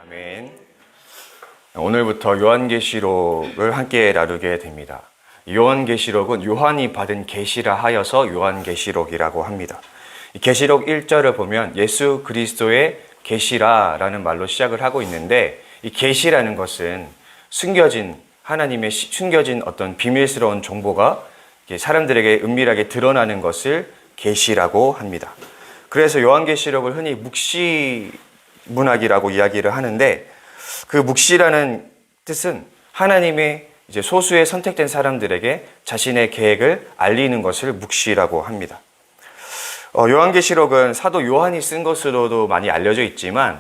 아멘. 오늘부터 요한계시록을 함께 나누게 됩니다. 요한계시록은 요한이 받은 계시라 하여서 요한계시록이라고 합니다. 계시록 1절을 보면 예수 그리스도의 계시라라는 말로 시작을 하고 있는데, 이 계시라는 것은 하나님의 숨겨진 어떤 비밀스러운 정보가 사람들에게 은밀하게 드러나는 것을 계시라고 합니다. 그래서 요한계시록을 흔히 묵시문학이라고 이야기를 하는데, 그 묵시라는 뜻은 하나님의 이제 소수의 선택된 사람들에게 자신의 계획을 알리는 것을 묵시라고 합니다. 요한계시록은 사도 요한이 쓴 것으로도 많이 알려져 있지만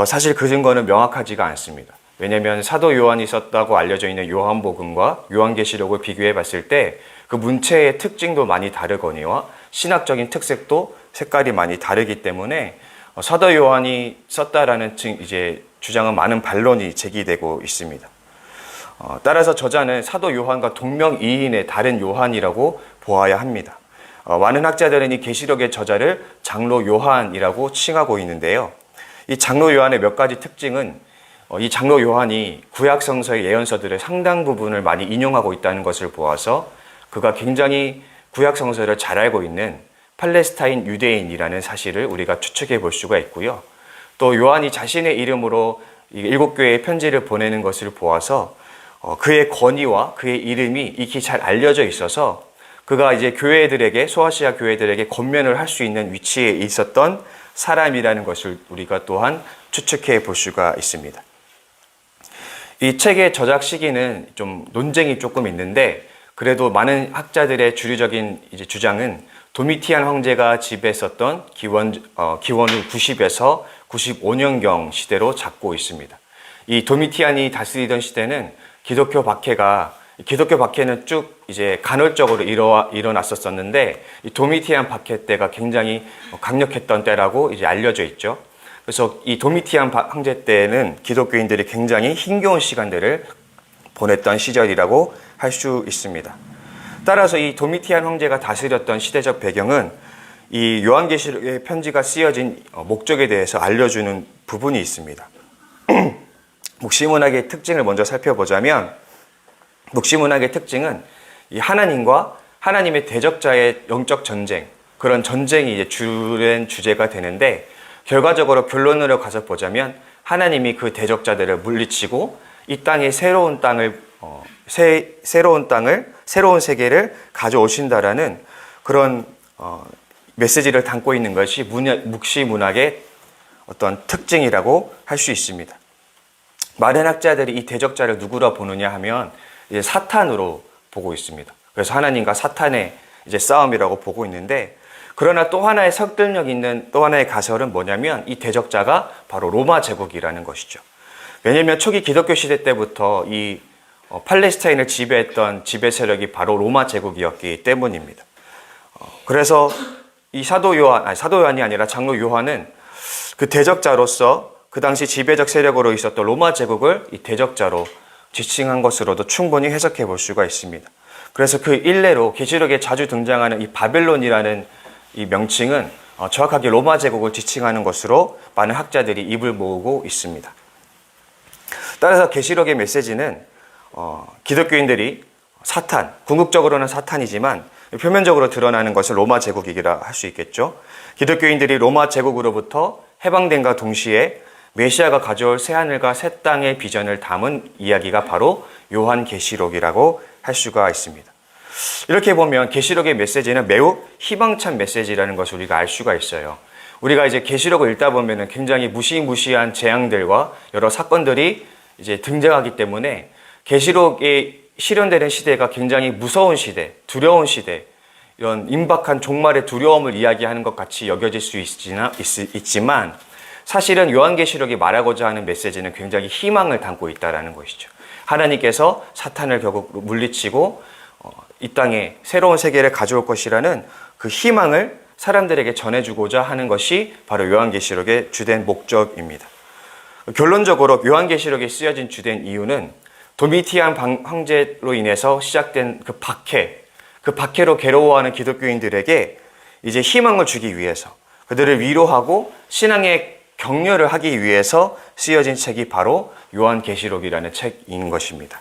사실 그 증거는 명확하지가 않습니다. 왜냐하면 사도 요한이 썼다고 알려져 있는 요한복음과 요한계시록을 비교해 봤을 때 그 문체의 특징도 많이 다르거니와 신학적인 특색도 색깔이 많이 다르기 때문에 사도 요한이 썼다라는 이제 주장은 많은 반론이 제기되고 있습니다. 따라서 저자는 사도 요한과 동명이인의 다른 요한이라고 보아야 합니다. 많은 학자들은 이 계시록의 저자를 장로 요한이라고 칭하고 있는데요. 이 장로 요한의 몇 가지 특징은 이 장로 요한이 구약 성서의 예언서들의 상당 부분을 많이 인용하고 있다는 것을 보아서 그가 굉장히 구약 성서를 잘 알고 있는 팔레스타인 유대인이라는 사실을 우리가 추측해 볼 수가 있고요. 또 요한이 자신의 이름으로 7교회에 편지를 보내는 것을 보아서 그의 권위와 그의 이름이 익히 잘 알려져 있어서 그가 이제 소아시아 교회들에게 권면을 할 수 있는 위치에 있었던 사람이라는 것을 우리가 또한 추측해 볼 수가 있습니다. 이 책의 저작 시기는 좀 논쟁이 조금 있는데, 그래도 많은 학자들의 주류적인 이제 주장은 도미티안 황제가 지배했었던 기원 후 90에서 95년경 시대로 잡고 있습니다. 이 도미티안이 다스리던 시대는 기독교 박해는 쭉 이제 간헐적으로 일어났었는데, 이 도미티안 박해 때가 굉장히 강력했던 때라고 이제 알려져 있죠. 그래서 이 도미티안 황제 때는 기독교인들이 굉장히 힘겨운 시간들을 보냈던 시절이라고 할 수 있습니다. 따라서 이 도미티안 황제가 다스렸던 시대적 배경은 이 요한계시록의 편지가 쓰여진 목적에 대해서 알려주는 부분이 있습니다. 묵시문학의 특징을 먼저 살펴보자면, 묵시문학의 특징은 이 하나님과 하나님의 대적자의 영적 전쟁, 그런 전쟁이 이제 주된 주제가 되는데, 결과적으로 결론으로 가서 보자면 하나님이 그 대적자들을 물리치고 이 땅에 새로운 세계를 가져오신다라는 그런 메시지를 담고 있는 것이 묵시문학의 어떤 특징이라고 할 수 있습니다. 많은 학자들이 이 대적자를 누구라 보느냐 하면 이제 사탄으로 보고 있습니다. 그래서 하나님과 사탄의 이제 싸움이라고 보고 있는데, 그러나 또 하나의 설득력 있는 또 하나의 가설은 뭐냐면 이 대적자가 바로 로마 제국이라는 것이죠. 왜냐하면 초기 기독교 시대 때부터 이 팔레스타인을 지배했던 지배 세력이 바로 로마 제국이었기 때문입니다. 그래서 이 사도 요한이 아니라 장로 요한은 그 대적자로서 그 당시 지배적 세력으로 있었던 로마 제국을 이 대적자로 지칭한 것으로도 충분히 해석해 볼 수가 있습니다. 그래서 그 일례로 계시록에 자주 등장하는 이 바벨론이라는 이 명칭은 정확하게 로마 제국을 지칭하는 것으로 많은 학자들이 입을 모으고 있습니다. 따라서 계시록의 메시지는 기독교인들이 궁극적으로는 사탄이지만 표면적으로 드러나는 것을 로마 제국이라 할 수 있겠죠. 기독교인들이 로마 제국으로부터 해방됨과 동시에 메시아가 가져올 새하늘과 새 땅의 비전을 담은 이야기가 바로 요한계시록이라고 할 수가 있습니다. 이렇게 보면 계시록의 메시지는 매우 희망찬 메시지라는 것을 우리가 알 수가 있어요. 우리가 이제 계시록을 읽다 보면은 굉장히 무시무시한 재앙들과 여러 사건들이 이제 등장하기 때문에 계시록에 실현되는 시대가 굉장히 무서운 시대, 두려운 시대, 이런 임박한 종말의 두려움을 이야기하는 것 같이 여겨질 수 있지만 사실은 요한계시록이 말하고자 하는 메시지는 굉장히 희망을 담고 있다는 것이죠. 하나님께서 사탄을 결국 물리치고 이 땅에 새로운 세계를 가져올 것이라는 그 희망을 사람들에게 전해주고자 하는 것이 바로 요한계시록의 주된 목적입니다. 결론적으로 요한계시록에 쓰여진 주된 이유는 도미티안 황제로 인해서 시작된 그 박해로 괴로워하는 기독교인들에게 이제 희망을 주기 위해서 그들을 위로하고 신앙의 격려를 하기 위해서 쓰여진 책이 바로 요한계시록이라는 책인 것입니다.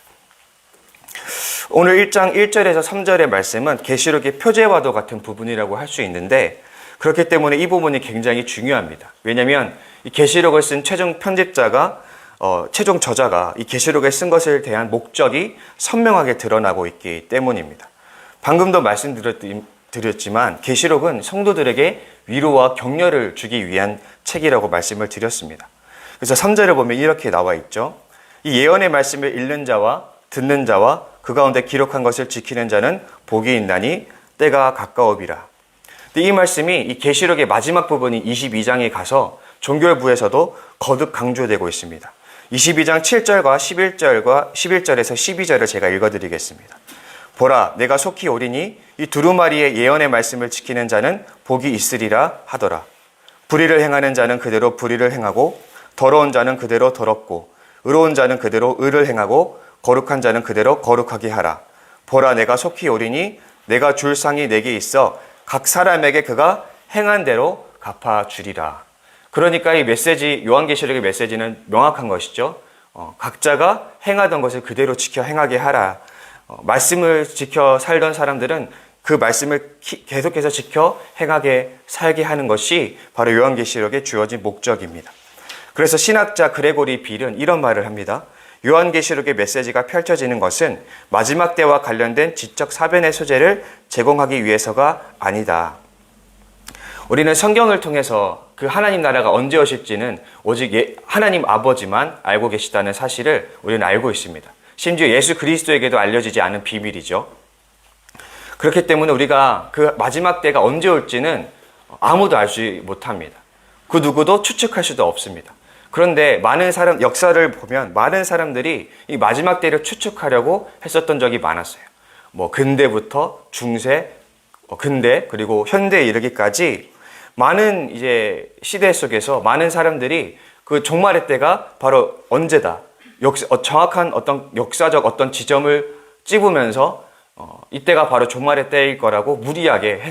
오늘 1장 1절에서 3절의 말씀은 계시록의 표제와도 같은 부분이라고 할 수 있는데, 그렇기 때문에 이 부분이 굉장히 중요합니다. 왜냐하면 이 계시록을 쓴 최종 편집자가 최종 저자가 이 계시록에 쓴 것에 대한 목적이 선명하게 드러나고 있기 때문입니다. 방금도 말씀드렸지만 계시록은 성도들에게 위로와 격려를 주기 위한 책이라고 말씀을 드렸습니다. 그래서 3절을 보면 이렇게 나와 있죠. 이 예언의 말씀을 읽는 자와 듣는 자와 그 가운데 기록한 것을 지키는 자는 복이 있나니 때가 가까우리라. 근데 이 말씀이 이 계시록의 마지막 부분인 22장에 가서 종결부에서도 거듭 강조되고 있습니다. 22장 7절과 11절에서 12절을 제가 읽어드리겠습니다. 보라, 내가 속히 오리니 이 두루마리의 예언의 말씀을 지키는 자는 복이 있으리라 하더라. 불의를 행하는 자는 그대로 불의를 행하고, 더러운 자는 그대로 더럽고, 의로운 자는 그대로 의를 행하고, 거룩한 자는 그대로 거룩하게 하라. 보라, 내가 속히 오리니 내가 줄 상이 내게 있어 각 사람에게 그가 행한 대로 갚아주리라. 그러니까 이 메시지, 요한계시록의 메시지는 명확한 것이죠. 각자가 행하던 것을 그대로 지켜 행하게 하라. 말씀을 지켜 살던 사람들은 그 말씀을 계속해서 지켜 행하게 살게 하는 것이 바로 요한계시록에 주어진 목적입니다. 그래서 신학자 그레고리 빌은 이런 말을 합니다. 요한계시록의 메시지가 펼쳐지는 것은 마지막 때와 관련된 지적 사변의 소재를 제공하기 위해서가 아니다. 우리는 성경을 통해서 그 하나님 나라가 언제 오실지는 오직 하나님 아버지만 알고 계시다는 사실을 우리는 알고 있습니다. 심지어 예수 그리스도에게도 알려지지 않은 비밀이죠. 그렇기 때문에 우리가 그 마지막 때가 언제 올지는 아무도 알지 못합니다. 그 누구도 추측할 수도 없습니다. 그런데 역사를 보면 많은 사람들이 이 마지막 때를 추측하려고 했었던 적이 많았어요. 근대부터 중세, 근대, 그리고 현대에 이르기까지 많은 이제 시대 속에서 많은 사람들이 그 종말의 때가 바로 언제다. 정확한 어떤 역사적 어떤 지점을 찝으면서 이때가 바로 종말의 때일 거라고 무리하게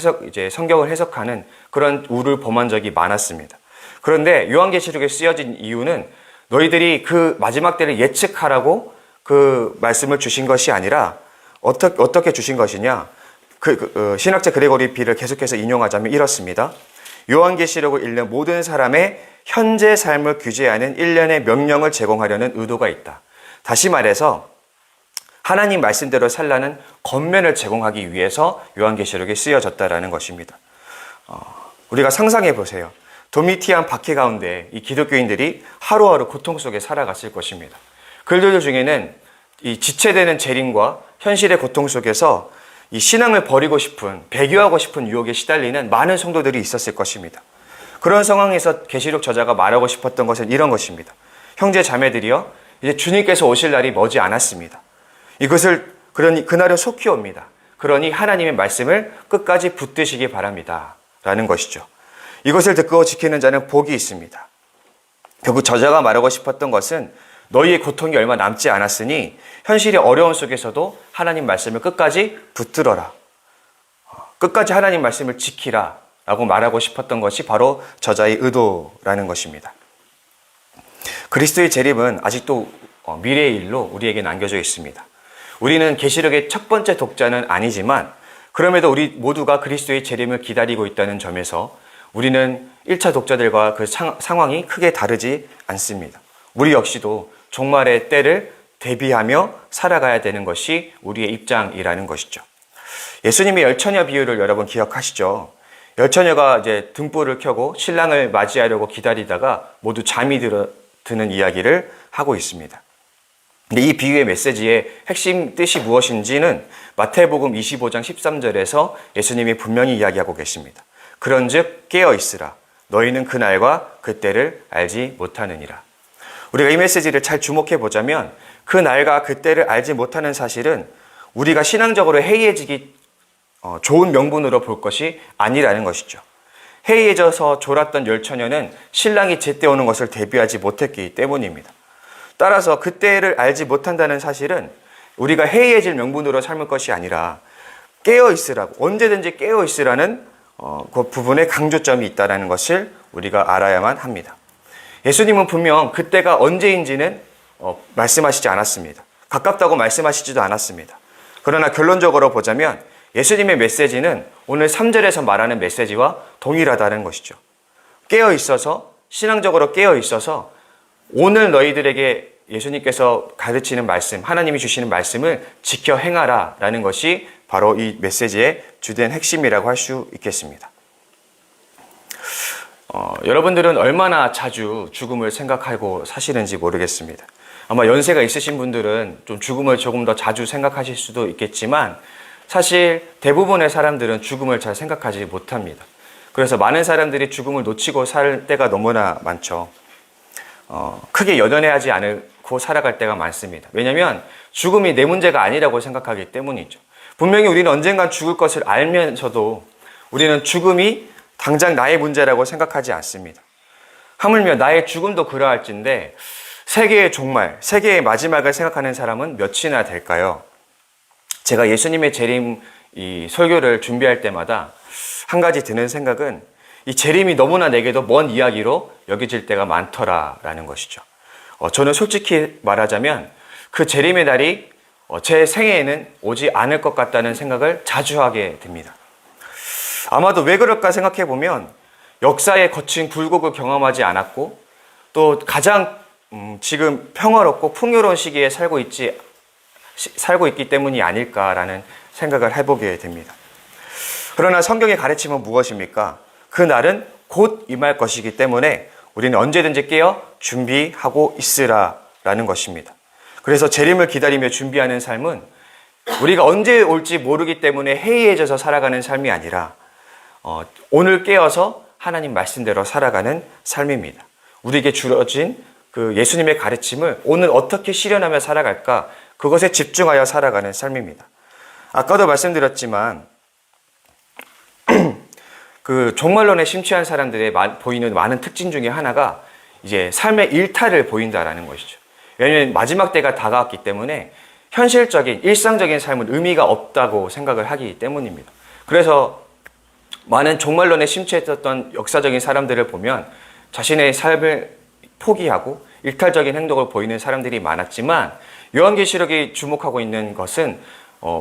성경을 해석하는 그런 우를 범한 적이 많았습니다. 그런데 요한계시록에 쓰여진 이유는 너희들이 그 마지막 때를 예측하라고 그 말씀을 주신 것이 아니라 어떻게 주신 것이냐? 신학자 그레고리 빌을 계속해서 인용하자면 이렇습니다. 요한계시록을 읽는 모든 사람의 현재 삶을 규제하는 일련의 명령을 제공하려는 의도가 있다. 다시 말해서 하나님 말씀대로 살라는 권면을 제공하기 위해서 요한계시록이 쓰여졌다라는 것입니다. 우리가 상상해 보세요. 도미티안 박해 가운데 이 기독교인들이 하루하루 고통 속에 살아갔을 것입니다. 그들 중에는 이 지체되는 재림과 현실의 고통 속에서 이 신앙을 버리고 싶은, 배교하고 싶은 유혹에 시달리는 많은 성도들이 있었을 것입니다. 그런 상황에서 계시록 저자가 말하고 싶었던 것은 이런 것입니다. 형제 자매들이여, 이제 주님께서 오실 날이 머지 않았습니다. 그날은 속히 옵니다. 그러니 하나님의 말씀을 끝까지 붙드시기 바랍니다. 라는 것이죠. 이것을 듣고 지키는 자는 복이 있습니다. 결국 저자가 말하고 싶었던 것은 너희의 고통이 얼마 남지 않았으니 현실의 어려움 속에서도 하나님 말씀을 끝까지 붙들어라. 끝까지 하나님 말씀을 지키라 라고 말하고 싶었던 것이 바로 저자의 의도라는 것입니다. 그리스도의 재림은 아직도 미래의 일로 우리에게 남겨져 있습니다. 우리는 계시록의 첫 번째 독자는 아니지만 그럼에도 우리 모두가 그리스도의 재림을 기다리고 있다는 점에서 우리는 1차 독자들과 그 상황이 크게 다르지 않습니다. 우리 역시도 종말의 때를 대비하며 살아가야 되는 것이 우리의 입장이라는 것이죠. 예수님의 열처녀 비유를 여러분 기억하시죠? 열처녀가 이제 등불을 켜고 신랑을 맞이하려고 기다리다가 모두 잠이 드는 이야기를 하고 있습니다. 근데 이 비유의 메시지의 핵심 뜻이 무엇인지는 마태복음 25장 13절에서 예수님이 분명히 이야기하고 계십니다. 그런즉 깨어 있으라. 너희는 그날과 그때를 알지 못하느니라. 우리가 이 메시지를 잘 주목해 보자면 그 날과 그때를 알지 못하는 사실은 우리가 신앙적으로 해이해지기 좋은 명분으로 볼 것이 아니라는 것이죠. 해이해져서 졸았던 열처녀는 신랑이 제때 오는 것을 대비하지 못했기 때문입니다. 따라서 그때를 알지 못한다는 사실은 우리가 해이해질 명분으로 삼을 것이 아니라 깨어 있으라고, 언제든지 깨어 있으라는 그 부분에 강조점이 있다는 것을 우리가 알아야만 합니다. 예수님은 분명 그때가 언제인지는 말씀하시지 않았습니다. 가깝다고 말씀하시지도 않았습니다. 그러나 결론적으로 보자면 예수님의 메시지는 오늘 3절에서 말하는 메시지와 동일하다는 것이죠. 깨어 있어서, 신앙적으로 깨어 있어서 오늘 너희들에게 예수님께서 가르치는 말씀, 하나님이 주시는 말씀을 지켜 행하라 라는 것이 바로 이 메시지의 주된 핵심이라고 할 수 있겠습니다. 여러분들은 얼마나 자주 죽음을 생각하고 사시는지 모르겠습니다. 아마 연세가 있으신 분들은 좀 죽음을 조금 더 자주 생각하실 수도 있겠지만 사실 대부분의 사람들은 죽음을 잘 생각하지 못합니다. 그래서 많은 사람들이 죽음을 놓치고 살 때가 너무나 많죠. 크게 연연해하지 않고 살아갈 때가 많습니다. 왜냐하면 죽음이 내 문제가 아니라고 생각하기 때문이죠. 분명히 우리는 언젠간 죽을 것을 알면서도 우리는 죽음이 당장 나의 문제라고 생각하지 않습니다. 하물며 나의 죽음도 그러할진데 세계의 종말, 세계의 마지막을 생각하는 사람은 몇이나 될까요? 제가 예수님의 재림 이 설교를 준비할 때마다 한 가지 드는 생각은 이 재림이 너무나 내게도 먼 이야기로 여겨질 때가 많더라라는 것이죠. 저는 솔직히 말하자면 그 재림의 날이 제 생애에는 오지 않을 것 같다는 생각을 자주 하게 됩니다. 아마도 왜 그럴까 생각해 보면 역사의 거친 굴곡을 경험하지 않았고 또 가장 지금 평화롭고 풍요로운 시기에 살고 있기 때문이 아닐까라는 생각을 해보게 됩니다. 그러나 성경의 가르침은 무엇입니까? 그 날은 곧 임할 것이기 때문에 우리는 언제든지 깨어 준비하고 있으라라는 것입니다. 그래서 재림을 기다리며 준비하는 삶은 우리가 언제 올지 모르기 때문에 해이해져서 살아가는 삶이 아니라 오늘 깨어서 하나님 말씀대로 살아가는 삶입니다. 우리에게 주어진 그 예수님의 가르침을 오늘 어떻게 실현하며 살아갈까? 그것에 집중하여 살아가는 삶입니다. 아까도 말씀드렸지만 그 종말론에 심취한 사람들의 보이는 많은 특징 중에 하나가 이제 삶의 일탈을 보인다라는 것이죠. 왜냐하면 마지막 때가 다가왔기 때문에 현실적인 일상적인 삶은 의미가 없다고 생각을 하기 때문입니다. 그래서 많은 종말론에 심취했었던 역사적인 사람들을 보면 자신의 삶을 포기하고 일탈적인 행동을 보이는 사람들이 많았지만 요한계시록이 주목하고 있는 것은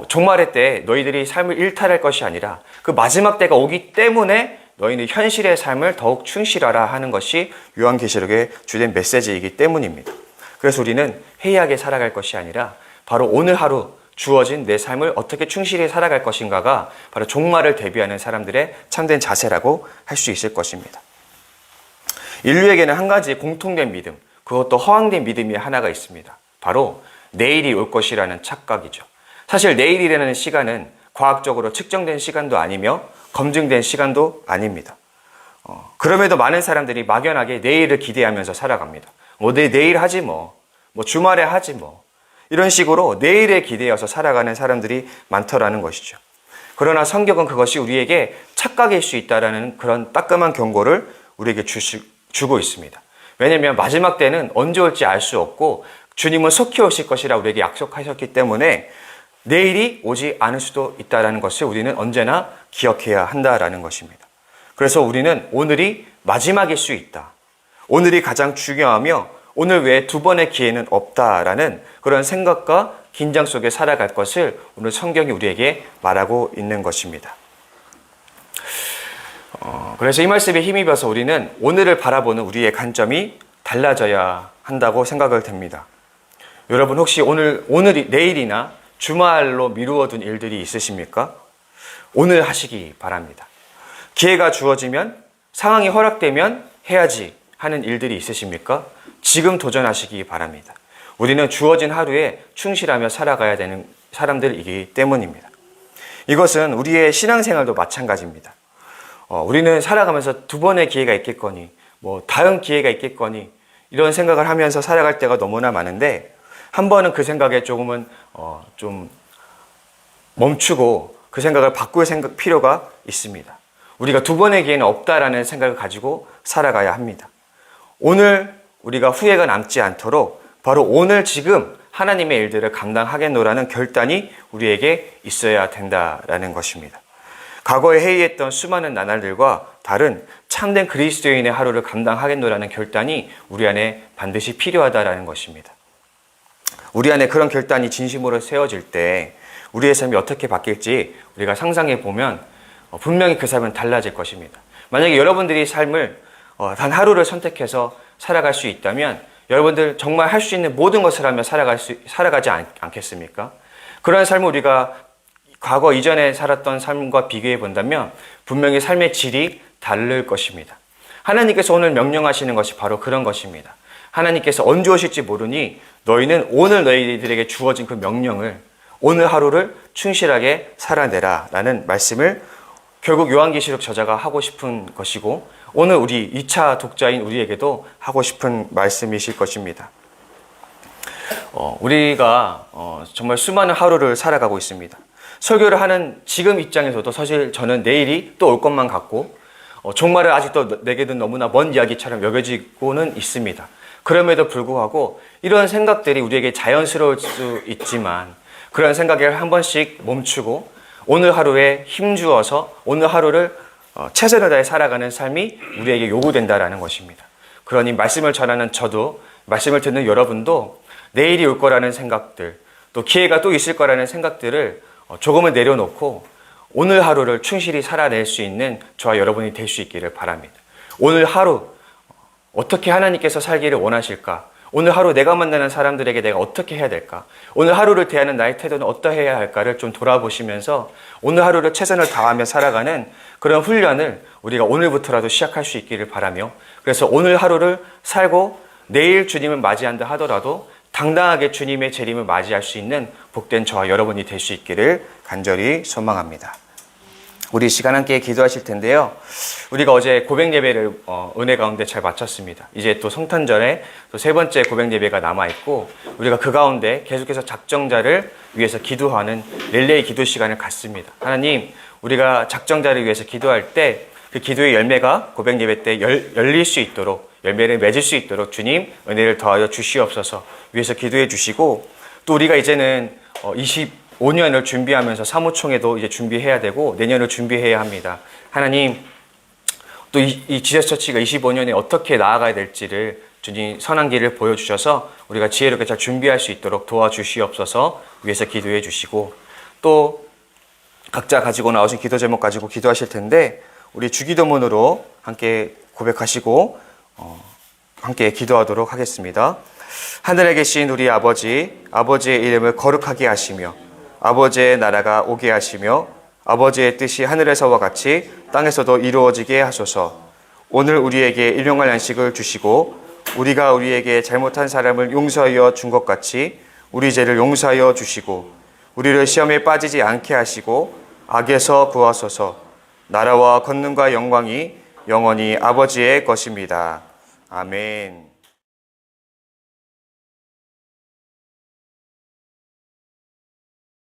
종말의 때 너희들이 삶을 일탈할 것이 아니라 그 마지막 때가 오기 때문에 너희는 현실의 삶을 더욱 충실하라 하는 것이 요한계시록의 주된 메시지이기 때문입니다. 그래서 우리는 해이하게 살아갈 것이 아니라 바로 오늘 하루 주어진 내 삶을 어떻게 충실히 살아갈 것인가가 바로 종말을 대비하는 사람들의 참된 자세라고 할 수 있을 것입니다. 인류에게는 한 가지 공통된 믿음, 그것도 허황된 믿음이 하나가 있습니다. 바로 내일이 올 것이라는 착각이죠. 사실 내일이라는 시간은 과학적으로 측정된 시간도 아니며 검증된 시간도 아닙니다. 그럼에도 많은 사람들이 막연하게 내일을 기대하면서 살아갑니다. 내일 하지 뭐 주말에 하지 뭐 이런 식으로 내일에 기대어서 살아가는 사람들이 많더라는 것이죠. 그러나 성경은 그것이 우리에게 착각일 수 있다는 그런 따끔한 경고를 우리에게 주고 있습니다. 왜냐하면 마지막 때는 언제 올지 알 수 없고 주님은 속히 오실 것이라 우리에게 약속하셨기 때문에 내일이 오지 않을 수도 있다는 것을 우리는 언제나 기억해야 한다라는 것입니다. 그래서 우리는 오늘이 마지막일 수 있다. 오늘이 가장 중요하며 오늘 외에 두 번의 기회는 없다라는 그런 생각과 긴장 속에 살아갈 것을 오늘 성경이 우리에게 말하고 있는 것입니다. 그래서 이 말씀에 힘입어서 우리는 오늘을 바라보는 우리의 관점이 달라져야 한다고 생각을 됩니다. 여러분 혹시 내일이나 주말로 미루어둔 일들이 있으십니까? 오늘 하시기 바랍니다. 기회가 주어지면 상황이 허락되면 해야지 하는 일들이 있으십니까? 지금 도전하시기 바랍니다. 우리는 주어진 하루에 충실하며 살아가야 되는 사람들이기 때문입니다. 이것은 우리의 신앙생활도 마찬가지입니다. 우리는 살아가면서 두 번의 기회가 있겠거니 다음 기회가 있겠거니 이런 생각을 하면서 살아갈 때가 너무나 많은데 한 번은 그 생각에 조금은 좀 멈추고 그 생각을 바꿀 필요가 있습니다. 우리가 두 번의 기회는 없다라는 생각을 가지고 살아가야 합니다. 오늘 우리가 후회가 남지 않도록 바로 오늘 지금 하나님의 일들을 감당하겠노라는 결단이 우리에게 있어야 된다라는 것입니다. 과거에 해이했던 수많은 나날들과 다른 참된 그리스도인의 하루를 감당하겠노라는 결단이 우리 안에 반드시 필요하다라는 것입니다. 우리 안에 그런 결단이 진심으로 세워질 때 우리의 삶이 어떻게 바뀔지 우리가 상상해 보면 분명히 그 삶은 달라질 것입니다. 만약에 여러분들이 삶을 단 하루를 선택해서 살아갈 수 있다면 여러분들 정말 할 수 있는 모든 것을 하며 살아가지 않겠습니까? 그런 삶을 우리가 과거 이전에 살았던 삶과 비교해 본다면 분명히 삶의 질이 다를 것입니다. 하나님께서 오늘 명령하시는 것이 바로 그런 것입니다. 하나님께서 언제 오실지 모르니 너희는 오늘 너희들에게 주어진 그 명령을 오늘 하루를 충실하게 살아내라 라는 말씀을 결국 요한계시록 저자가 하고 싶은 것이고 오늘 우리 2차 독자인 우리에게도 하고 싶은 말씀이실 것입니다. 우리가 정말 수많은 하루를 살아가고 있습니다. 설교를 하는 지금 입장에서도 사실 저는 내일이 또 올 것만 같고 종말을 아직도 내게는 너무나 먼 이야기처럼 여겨지고는 있습니다. 그럼에도 불구하고 이런 생각들이 우리에게 자연스러울 수 있지만 그런 생각을 한 번씩 멈추고 오늘 하루에 힘주어서 오늘 하루를 최선을 다해 살아가는 삶이 우리에게 요구된다라는 것입니다. 그러니 말씀을 전하는 저도 말씀을 듣는 여러분도 내일이 올 거라는 생각들 또 기회가 또 있을 거라는 생각들을 조금은 내려놓고 오늘 하루를 충실히 살아낼 수 있는 저와 여러분이 될 수 있기를 바랍니다. 오늘 하루 어떻게 하나님께서 살기를 원하실까? 오늘 하루 내가 만나는 사람들에게 내가 어떻게 해야 될까? 오늘 하루를 대하는 나의 태도는 어떠해야 할까를 좀 돌아보시면서 오늘 하루를 최선을 다하며 살아가는 그런 훈련을 우리가 오늘부터라도 시작할 수 있기를 바라며 그래서 오늘 하루를 살고 내일 주님을 맞이한다 하더라도 당당하게 주님의 재림을 맞이할 수 있는 복된 저와 여러분이 될 수 있기를 간절히 소망합니다. 우리 시간 함께 기도하실 텐데요. 우리가 어제 고백 예배를 은혜 가운데 잘 마쳤습니다. 이제 또 성탄절에 또 세 번째 고백 예배가 남아있고 우리가 그 가운데 계속해서 작정자를 위해서 기도하는 릴레이 기도 시간을 갖습니다. 하나님, 우리가 작정자를 위해서 기도할 때 그 기도의 열매가 고백 예배 때 열릴 수 있도록 열매를 맺을 수 있도록 주님 은혜를 더하여 주시옵소서 위해서 기도해 주시고 또 우리가 이제는 25년을 준비하면서 사무총회도 이제 준비해야 되고 내년을 준비해야 합니다. 하나님 또 이 지저스처치가 25년에 어떻게 나아가야 될지를 주님 선한 길을 보여주셔서 우리가 지혜롭게 잘 준비할 수 있도록 도와주시옵소서 위해서 기도해 주시고 또 각자 가지고 나오신 기도 제목 가지고 기도하실 텐데 우리 주기도문으로 함께 고백하시고 함께 기도하도록 하겠습니다. 하늘에 계신 우리 아버지, 아버지의 이름을 거룩하게 하시며 아버지의 나라가 오게 하시며 아버지의 뜻이 하늘에서와 같이 땅에서도 이루어지게 하소서. 오늘 우리에게 일용할 양식을 주시고 우리가 우리에게 잘못한 사람을 용서하여 준 것 같이 우리 죄를 용서하여 주시고 우리를 시험에 빠지지 않게 하시고 악에서 구하소서. 나라와 권능과 영광이 영원히 아버지의 것입니다. 아멘.